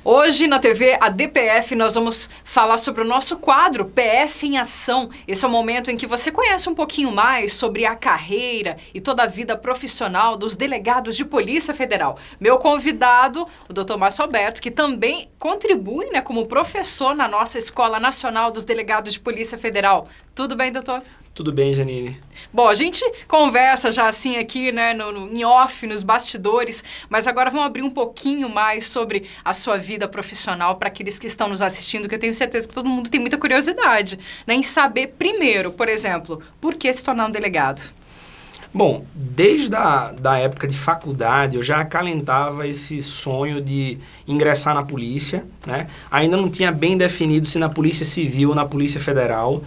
Hoje na TV ADPF nós vamos falar sobre o nosso quadro PF em Ação. Esse é o momento em que você conhece um pouquinho mais sobre a carreira e toda a vida profissional dos delegados de Polícia Federal. Meu convidado, o Dr. Márcio Alberto, que também contribui, como professor na nossa Escola Nacional dos Delegados de Polícia Federal. Tudo bem, doutor? Tudo bem, Janine. Bom, a gente conversa já assim aqui, em off, nos bastidores, mas agora vamos abrir um pouquinho mais sobre a sua vida profissional para aqueles que estão nos assistindo, que eu tenho certeza que todo mundo tem muita curiosidade, em saber primeiro, por exemplo, por que se tornar um delegado? Bom, desde a época de faculdade, eu já acalentava esse sonho de ingressar na polícia, né? Ainda não tinha bem definido se na Polícia Civil ou na Polícia Federal,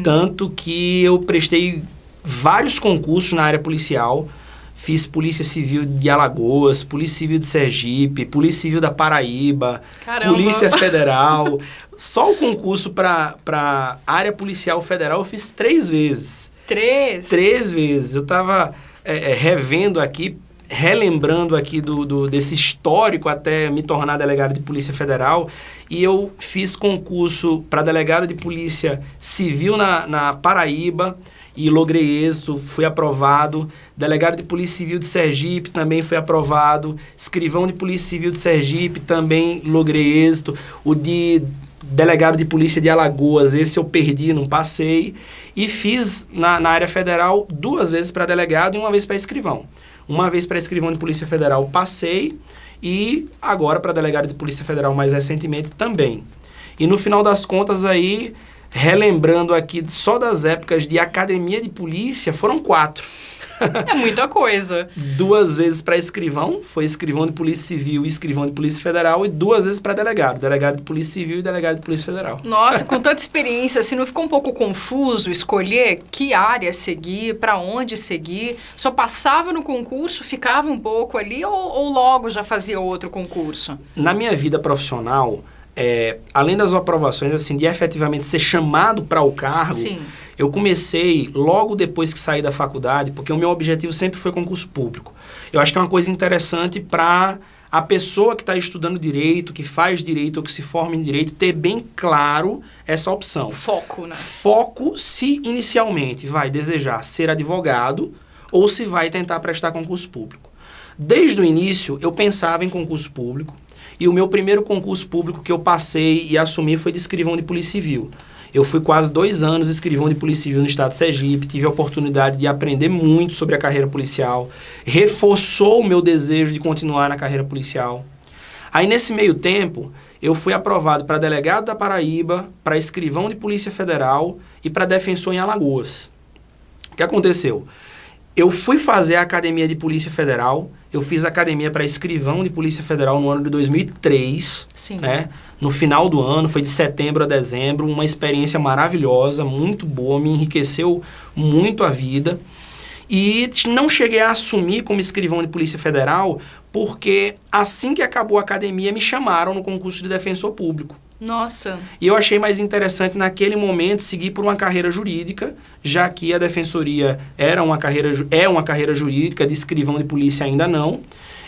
tanto que eu prestei vários concursos na área policial. Fiz Polícia Civil de Alagoas, Polícia Civil de Sergipe, Polícia Civil da Paraíba, Caramba. Polícia Federal. Só o concurso para área policial federal eu fiz 3 vezes. 3 vezes. Eu estava revendo aqui, relembrando aqui desse histórico até me tornar delegado de Polícia Federal, e eu fiz concurso para delegado de Polícia Civil na Paraíba e logrei êxito, fui aprovado. Delegado de Polícia Civil de Sergipe também foi aprovado. Escrivão de Polícia Civil de Sergipe também logrei êxito. O de delegado de Polícia de Alagoas, esse eu perdi, não passei. E fiz na área federal 2 vezes para delegado e 1 vez para escrivão. 1 vez para escrivão de Polícia Federal passei e agora para delegado de Polícia Federal mais recentemente também. E no final das contas aí, relembrando aqui só das épocas de academia de polícia, foram 4. É muita coisa. 2 vezes para escrivão, foi escrivão de Polícia Civil e escrivão de Polícia Federal, e 2 vezes para delegado, delegado de Polícia Civil e delegado de Polícia Federal. Nossa, com tanta experiência, não ficou um pouco confuso escolher que área seguir, para onde seguir? Só passava no concurso, ficava um pouco ali ou logo já fazia outro concurso? Na minha vida profissional, além das aprovações, assim, de efetivamente ser chamado para o cargo, Sim. Eu comecei logo depois que saí da faculdade, porque o meu objetivo sempre foi concurso público. Eu acho que é uma coisa interessante para a pessoa que está estudando direito, que faz direito ou que se forma em direito, ter bem claro essa opção. Foco, né? Foco se inicialmente vai desejar ser advogado ou se vai tentar prestar concurso público. Desde o início, eu pensava em concurso público e o meu primeiro concurso público que eu passei e assumi foi de escrivão de Polícia Civil. Eu fui quase 2 anos escrivão de Polícia Civil no estado de Sergipe, tive a oportunidade de aprender muito sobre a carreira policial, reforçou o meu desejo de continuar na carreira policial. Aí, nesse meio tempo, eu fui aprovado para delegado da Paraíba, para escrivão de Polícia Federal e para defensor em Alagoas. O que aconteceu? Eu fui fazer a academia de Polícia Federal, eu fiz a academia para escrivão de Polícia Federal no ano de 2003, Sim. No final do ano, foi de setembro a dezembro, uma experiência maravilhosa, muito boa, me enriqueceu muito a vida. E não cheguei a assumir como escrivão de Polícia Federal, porque assim que acabou a academia, me chamaram no concurso de defensor público. Nossa. E eu achei mais interessante, naquele momento, seguir por uma carreira jurídica, já que a defensoria é uma carreira jurídica, de escrivão de polícia ainda não.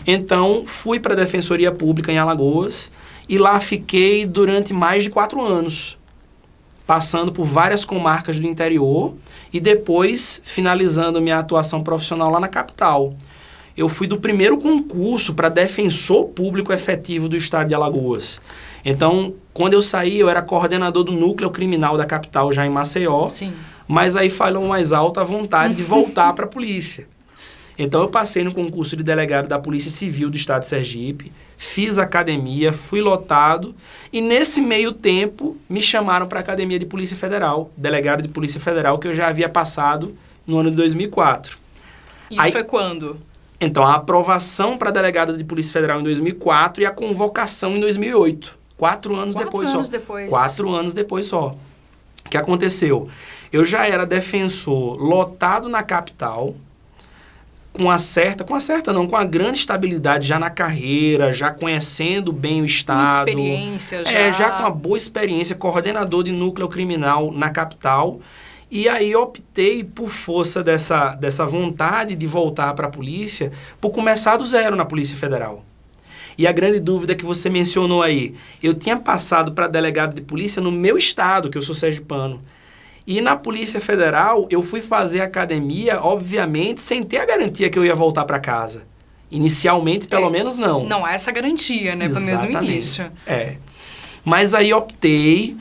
Então, fui para a Defensoria Pública em Alagoas e lá fiquei durante mais de 4 anos, passando por várias comarcas do interior e depois finalizando minha atuação profissional lá na capital. Eu fui do primeiro concurso para defensor público efetivo do estado de Alagoas. Então, quando eu saí, eu era coordenador do núcleo criminal da capital, já em Maceió. Sim. Mas aí falou mais alto a vontade de voltar para a polícia. Então, eu passei no concurso de delegado da Polícia Civil do estado de Sergipe, fiz academia, fui lotado, e nesse meio tempo me chamaram para a Academia de Polícia Federal, delegado de Polícia Federal, que eu já havia passado no ano de 2004. Isso foi quando? Então, a aprovação para delegado de Polícia Federal em 2004 e a convocação em 2008. 4 anos depois só. 4 anos depois só. O que aconteceu? Eu já era defensor lotado na capital, com a grande estabilidade já na carreira, já conhecendo bem o estado. Experiência já. Já com uma boa experiência, coordenador de núcleo criminal na capital. E aí optei, por força dessa vontade de voltar para a polícia, por começar do zero na Polícia Federal. E a grande dúvida que você mencionou aí, eu tinha passado para delegado de polícia no meu estado, que eu sou sergipano. E na Polícia Federal, eu fui fazer academia, obviamente, sem ter a garantia que eu ia voltar para casa. Inicialmente, pelo menos, não. Não há essa garantia, né? Mesmo no início. Mas aí optei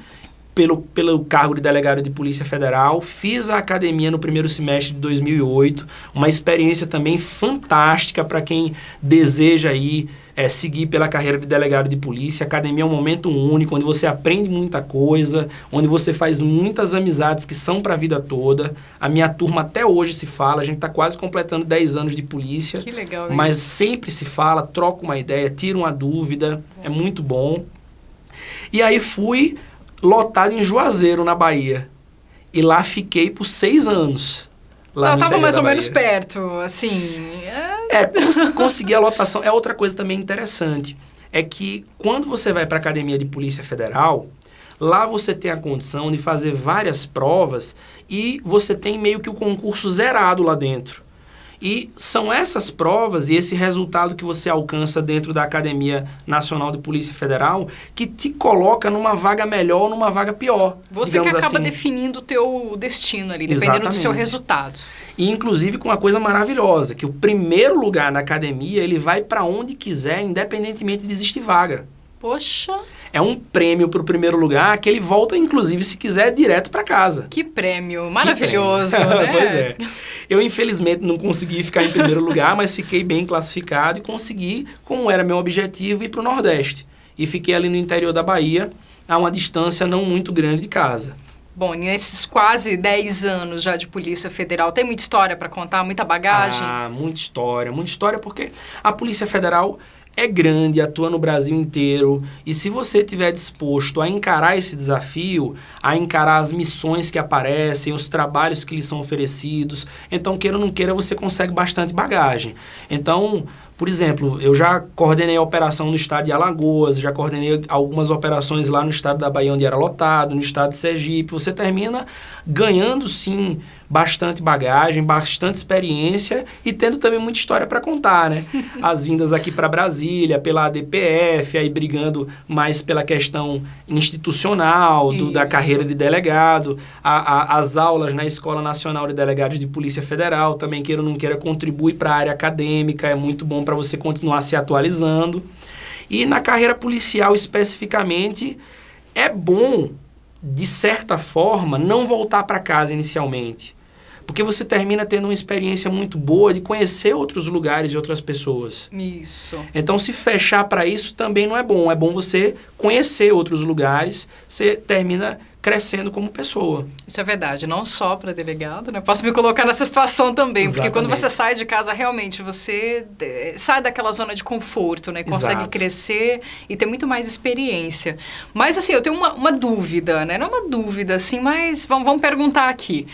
pelo cargo de delegado de Polícia Federal, fiz a academia no primeiro semestre de 2008, uma experiência também fantástica para quem deseja aí seguir pela carreira de delegado de polícia. A academia é um momento único, onde você aprende muita coisa, onde você faz muitas amizades que são para a vida toda. A minha turma até hoje se fala, a gente está quase completando 10 anos de polícia. Que legal. Mas sempre se fala, troca uma ideia, tira uma dúvida, é muito bom. E aí fui lotado em Juazeiro, na Bahia. E lá fiquei por 6 anos. Lá estava mais ou menos perto, assim... Conseguir a lotação. É outra coisa também interessante. É que quando você vai para a Academia de Polícia Federal, lá você tem a condição de fazer várias provas e você tem meio que o concurso zerado lá dentro. E são essas provas e esse resultado que você alcança dentro da Academia Nacional de Polícia Federal que te coloca numa vaga melhor ou numa vaga pior. Você que acaba definindo o teu destino ali, dependendo do seu resultado. E inclusive com uma coisa maravilhosa, que o primeiro lugar na academia, ele vai para onde quiser, independentemente de existir vaga. Poxa! É um prêmio para o primeiro lugar que ele volta, inclusive, se quiser, direto para casa. Que prêmio maravilhoso, né? Pois é. Eu, infelizmente, não consegui ficar em primeiro lugar, mas fiquei bem classificado e consegui, como era meu objetivo, ir para o Nordeste. E fiquei ali no interior da Bahia, a uma distância não muito grande de casa. Bom, nesses quase 10 anos já de Polícia Federal, tem muita história para contar, muita bagagem? Muita história, porque a Polícia Federal é grande, atua no Brasil inteiro, e se você estiver disposto a encarar esse desafio, a encarar as missões que aparecem, os trabalhos que lhe são oferecidos, então, queira ou não queira, você consegue bastante bagagem. Então, por exemplo, eu já coordenei a operação no estado de Alagoas, já coordenei algumas operações lá no estado da Bahia, onde era lotado, no estado de Sergipe. Você termina ganhando, sim, bastante bagagem, bastante experiência e tendo também muita história para contar, né? As vindas aqui para Brasília, pela ADPF, aí brigando mais pela questão institucional, da carreira de delegado, as aulas na Escola Nacional de Delegados de Polícia Federal, também queira ou não queira, contribui para a área acadêmica, é muito bom para você continuar se atualizando. E na carreira policial especificamente, é bom, de certa forma, não voltar para casa inicialmente. Porque você termina tendo uma experiência muito boa de conhecer outros lugares e outras pessoas. Isso. Então, se fechar para isso também não é bom. É bom você conhecer outros lugares, você termina crescendo como pessoa. Isso é verdade, não só para delegado, né? Posso me colocar nessa situação também, Exatamente. Porque quando você sai de casa, realmente, você sai daquela zona de conforto, né? Consegue crescer e ter muito mais experiência. Mas, assim, eu tenho uma dúvida, né? Não é uma dúvida, assim, mas vamos perguntar aqui.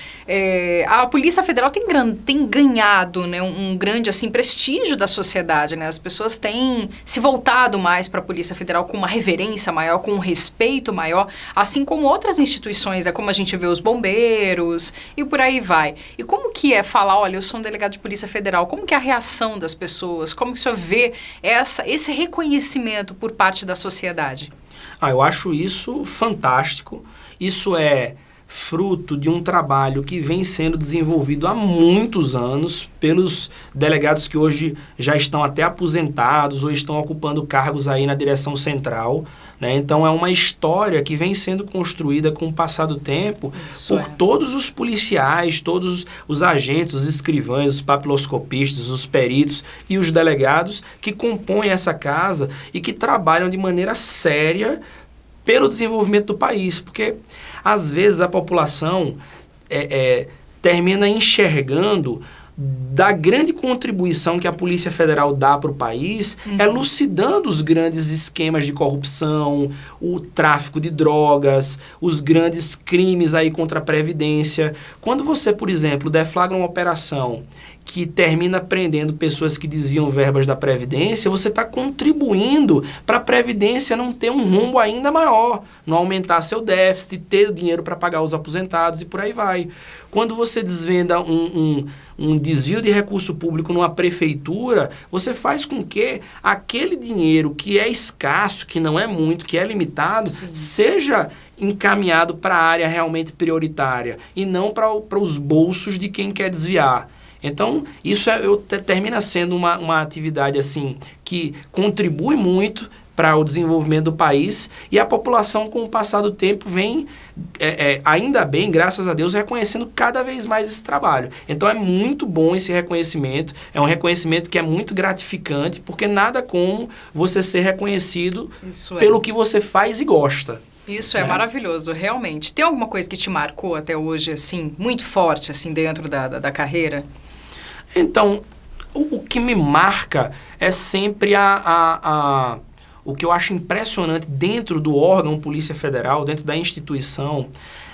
A Polícia Federal tem ganhado, né, um grande, assim, prestígio da sociedade, né? As pessoas têm se voltado mais para a Polícia Federal com uma reverência maior, com um respeito maior, assim como outras instituições, como a gente vê os bombeiros e por aí vai. E como que é falar, olha, eu sou um delegado de Polícia Federal, como que é a reação das pessoas? Como que o senhor vê esse reconhecimento por parte da sociedade? Eu acho isso fantástico. Isso é fruto de um trabalho que vem sendo desenvolvido há muitos anos pelos delegados que hoje já estão até aposentados ou estão ocupando cargos aí na direção central, né? Então, é uma história que vem sendo construída com o passar do tempo por todos os policiais, todos os agentes, os escrivães, os papiloscopistas, os peritos e os delegados que compõem essa casa e que trabalham de maneira séria pelo desenvolvimento do país, porque às vezes a população termina enxergando da grande contribuição que a Polícia Federal dá para o país, elucidando os grandes esquemas de corrupção, o tráfico de drogas, os grandes crimes aí contra a Previdência. Quando você, por exemplo, deflagra uma operação que termina prendendo pessoas que desviam verbas da Previdência, você está contribuindo para a Previdência não ter um rombo ainda maior, não aumentar seu déficit, ter dinheiro para pagar os aposentados e por aí vai. Quando você desvenda um desvio de recurso público numa prefeitura, você faz com que aquele dinheiro que é escasso, que não é muito, que é limitado, sim, seja encaminhado para a área realmente prioritária e não para os bolsos de quem quer desviar. Então, isso termina sendo uma atividade assim que contribui muito para o desenvolvimento do país, e a população, com o passar do tempo, vem, ainda bem, graças a Deus, reconhecendo cada vez mais esse trabalho. Então, é muito bom esse reconhecimento, é um reconhecimento que é muito gratificante, porque nada como você ser reconhecido pelo que você faz e gosta. Isso é maravilhoso, realmente. Tem alguma coisa que te marcou até hoje, assim, muito forte, assim, dentro da carreira? Então, o que me marca é sempre o que eu acho impressionante dentro do órgão Polícia Federal, dentro da instituição,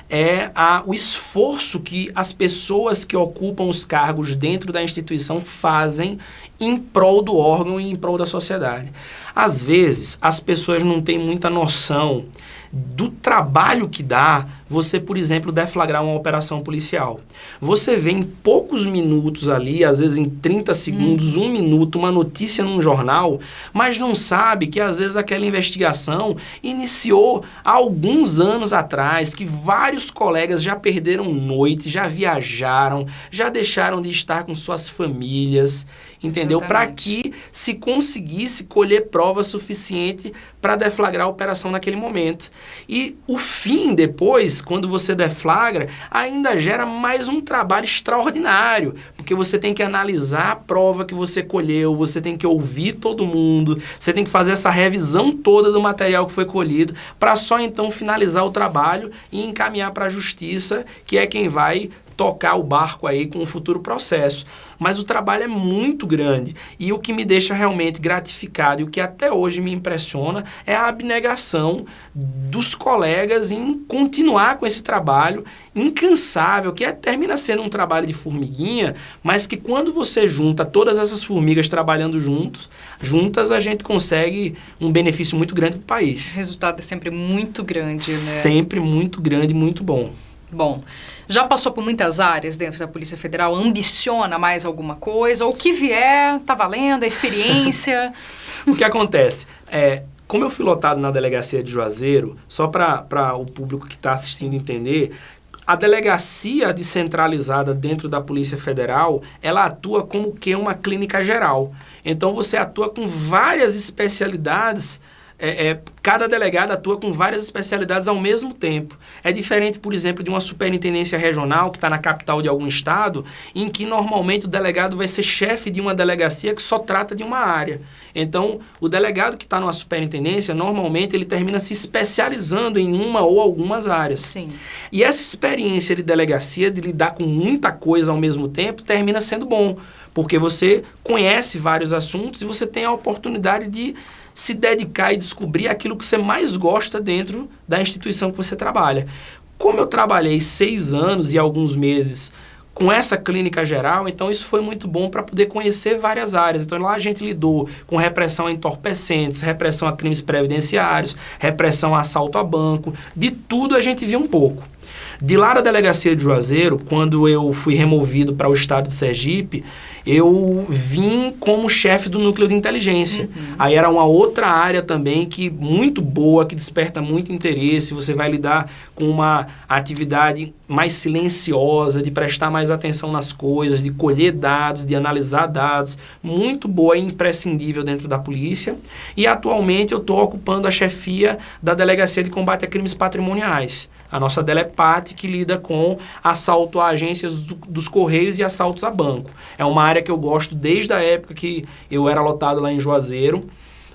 é o esforço que as pessoas que ocupam os cargos dentro da instituição fazem em prol do órgão e em prol da sociedade. Às vezes, as pessoas não têm muita noção do trabalho que dá você, por exemplo, deflagrar uma operação policial. Você vê em poucos minutos ali, às vezes em 30 segundos, 1 minuto, uma notícia num jornal, mas não sabe que às vezes aquela investigação iniciou há alguns anos atrás, que vários colegas já perderam noite, já viajaram, já deixaram de estar com suas famílias, entendeu? Para que se conseguisse colher prova suficiente para deflagrar a operação naquele momento. E o fim depois, quando você deflagra, ainda gera mais um trabalho extraordinário, porque você tem que analisar a prova que você colheu, você tem que ouvir todo mundo, você tem que fazer essa revisão toda do material que foi colhido, para só então finalizar o trabalho e encaminhar para a justiça, que é quem vai tocar o barco aí com o futuro processo. Mas o trabalho é muito grande, e o que me deixa realmente gratificado e o que até hoje me impressiona é a abnegação dos colegas em continuar com esse trabalho incansável, que termina sendo um trabalho de formiguinha, mas que quando você junta todas essas formigas trabalhando juntas, a gente consegue um benefício muito grande para o país. O resultado é sempre muito grande, né? Sempre muito grande, muito bom. Bom, já passou por muitas áreas dentro da Polícia Federal? Ambiciona mais alguma coisa? Ou o que vier, tá valendo, a experiência? O que acontece? Como eu fui lotado na delegacia de Juazeiro, só para o público que está assistindo entender, a delegacia descentralizada dentro da Polícia Federal, ela atua como que uma clínica geral. Então, você atua com várias especialidades. Cada delegado atua com várias especialidades ao mesmo tempo. É diferente, por exemplo, de uma superintendência regional que está na capital de algum estado, em que normalmente o delegado vai ser chefe de uma delegacia que só trata de uma área. Então, o delegado que está numa superintendência, normalmente ele termina se especializando em uma ou algumas áreas. Sim. E essa experiência de delegacia, de lidar com muita coisa ao mesmo tempo, termina sendo bom, porque você conhece vários assuntos e você tem a oportunidade de se dedicar e descobrir aquilo que você mais gosta dentro da instituição que você trabalha. Como eu trabalhei 6 anos e alguns meses com essa clínica geral, então isso foi muito bom para poder conhecer várias áreas. Então lá a gente lidou com repressão a entorpecentes, repressão a crimes previdenciários, repressão a assalto a banco, de tudo a gente viu um pouco. De lá da delegacia de Juazeiro, quando eu fui removido para o estado de Sergipe, eu vim como chefe do núcleo de inteligência. Aí era uma outra área também que muito boa, que desperta muito interesse. Você vai lidar com uma atividade mais silenciosa, de prestar mais atenção nas coisas, de colher dados, de analisar dados. Muito boa e imprescindível dentro da polícia. E atualmente eu estou ocupando a chefia da Delegacia de Combate a Crimes Patrimoniais. A nossa Delepate, que lida com assalto a agências dos Correios e assaltos a banco. É uma área que eu gosto desde a época que eu era lotado lá em Juazeiro.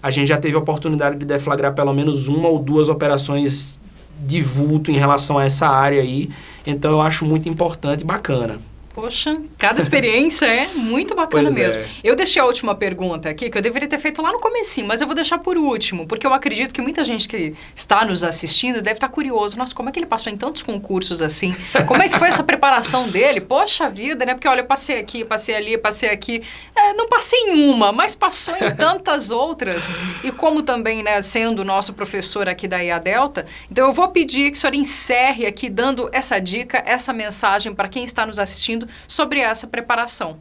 A gente já teve a oportunidade de deflagrar pelo menos 1 ou 2 operações de vulto em relação a essa área aí. Então eu acho muito importante e bacana. Poxa, cada experiência é muito bacana Pois mesmo. é. Eu deixei a última pergunta aqui, que eu deveria ter feito lá no comecinho, mas eu vou deixar por último, porque eu acredito que muita gente que está nos assistindo deve estar curioso. Nossa, como é que ele passou em tantos concursos assim? Como é que foi essa preparação dele? Poxa vida, né? Porque olha, eu passei aqui, passei ali, passei aqui. Não passei em uma, mas passou em tantas outras. E como também, né, sendo o nosso professor aqui da IA Delta, então eu vou pedir que o senhor encerre aqui dando essa dica, essa mensagem para quem está nos assistindo, sobre essa preparação?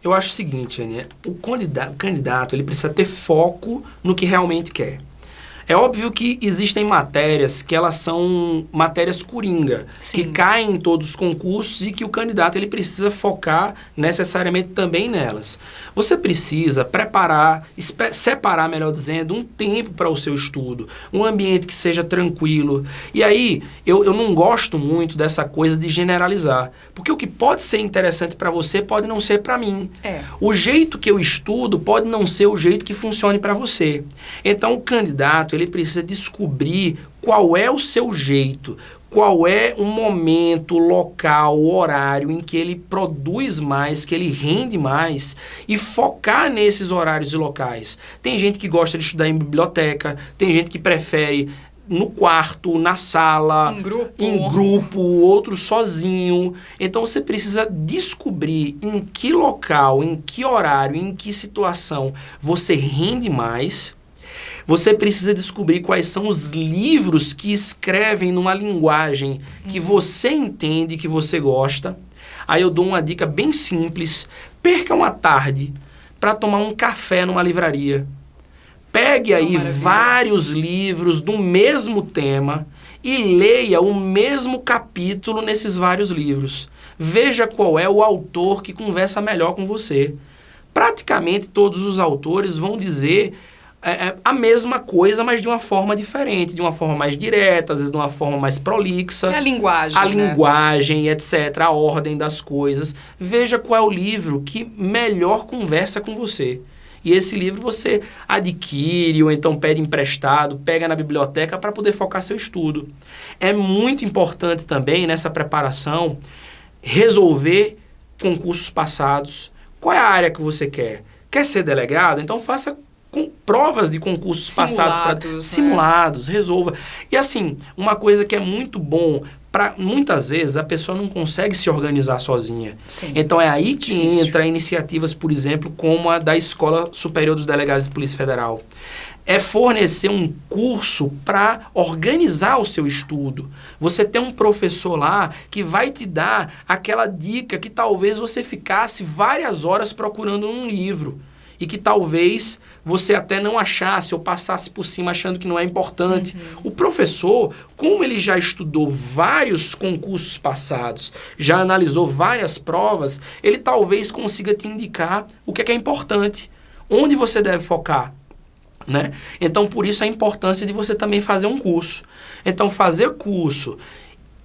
Eu acho o seguinte, Aninha, o candidato ele precisa ter foco no que realmente quer. É óbvio que existem matérias que elas são matérias coringa, Sim. que caem em todos os concursos e que o candidato ele precisa focar necessariamente também nelas. Você precisa preparar, separar, melhor dizendo, um tempo para o seu estudo, um ambiente que seja tranquilo. E aí, eu não gosto muito dessa coisa de generalizar, porque o que pode ser interessante para você pode não ser para mim. O jeito que eu estudo pode não ser o jeito que funcione para você. Então, o candidato ele precisa descobrir qual é o seu jeito, qual é o momento, o local, o horário em que ele produz mais, que ele rende mais e focar nesses horários e locais. Tem gente que gosta de estudar em biblioteca, tem gente que prefere no quarto, na sala, em grupo, outro sozinho. Então você precisa descobrir em que local, em que horário, em que situação você rende mais. Você precisa descobrir quais são os livros que escrevem numa linguagem que você entende, que você gosta. Aí eu dou uma dica bem simples. Perca uma tarde para tomar um café numa livraria. Pegue aí vários livros do mesmo tema e leia o mesmo capítulo nesses vários livros. Veja qual é o autor que conversa melhor com você. Praticamente todos os autores vão dizer a mesma coisa, mas de uma forma diferente, de uma forma mais direta, às vezes de uma forma mais prolixa. É a linguagem, a linguagem, etc., a ordem das coisas. Veja qual é o livro que melhor conversa com você. E esse livro você adquire ou então pede emprestado, pega na biblioteca para poder focar seu estudo. É muito importante também nessa preparação resolver concursos passados. Qual é a área que você quer? Quer ser delegado? Então faça com provas de concursos passados, simulados, resolva. E assim, uma coisa que é muito bom, muitas vezes a pessoa não consegue se organizar sozinha. Sim. Então é aí que entra iniciativas, por exemplo, como a da Escola Superior dos Delegados de Polícia Federal. É fornecer um curso para organizar o seu estudo. Você tem um professor lá que vai te dar aquela dica que talvez você ficasse várias horas procurando num livro. E que talvez você até não achasse ou passasse por cima achando que não é importante. O professor, como ele já estudou vários concursos passados, já analisou várias provas, ele talvez consiga te indicar o que é importante, onde você deve focar. Né? Então, por isso a importância de você também fazer um curso. Então, fazer curso,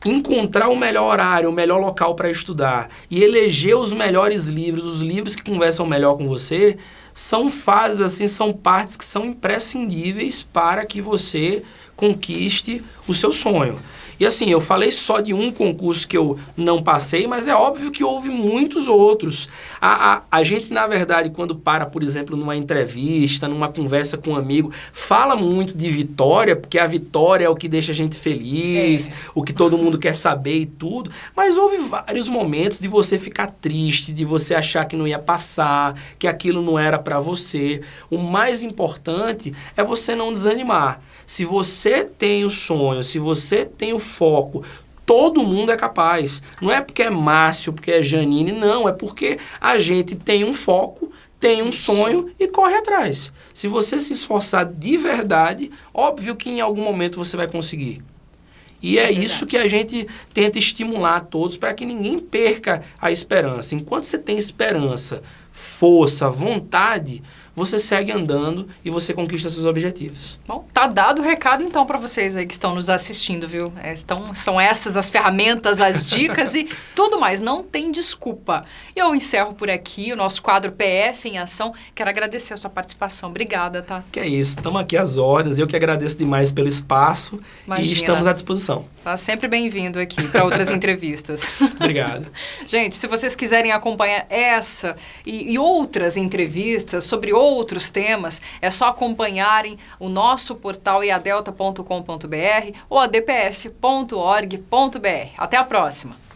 encontrar o melhor horário, o melhor local para estudar e eleger os melhores livros, os livros que conversam melhor com você, são fases, assim, são partes que são imprescindíveis para que você conquiste o seu sonho. E assim, eu falei só de um concurso que eu não passei, mas é óbvio que houve muitos outros. A gente, na verdade, quando para, por exemplo, numa entrevista, numa conversa com um amigo, fala muito de vitória, porque a vitória é o que deixa a gente feliz, o que todo mundo quer saber e tudo. Mas houve vários momentos de você ficar triste, de você achar que não ia passar, que aquilo não era para você. O mais importante é você não desanimar. Se você tem o sonho, se você tem o foco, todo mundo é capaz. Não é porque é Márcio, porque é Janine, não. É porque a gente tem um foco, tem um sonho e corre atrás. Se você se esforçar de verdade, óbvio que em algum momento você vai conseguir. E é isso que a gente tenta estimular a todos para que ninguém perca a esperança. Enquanto você tem esperança, força, vontade, você segue andando e você conquista seus objetivos. Bom, tá dado o recado então para vocês aí que estão nos assistindo, viu? São essas as ferramentas, as dicas e tudo mais. Não tem desculpa. Eu encerro por aqui o nosso quadro PF em Ação. Quero agradecer a sua participação. Obrigada, tá? Que é isso. Estamos aqui às ordens. Eu que agradeço demais pelo espaço. Imagina. E estamos à disposição. Tá sempre bem-vindo aqui para outras entrevistas. Obrigado. Gente, se vocês quiserem acompanhar essa e outras entrevistas sobre outros temas, é só acompanharem o nosso portal iadelta.com.br ou adpf.org.br. Até a próxima!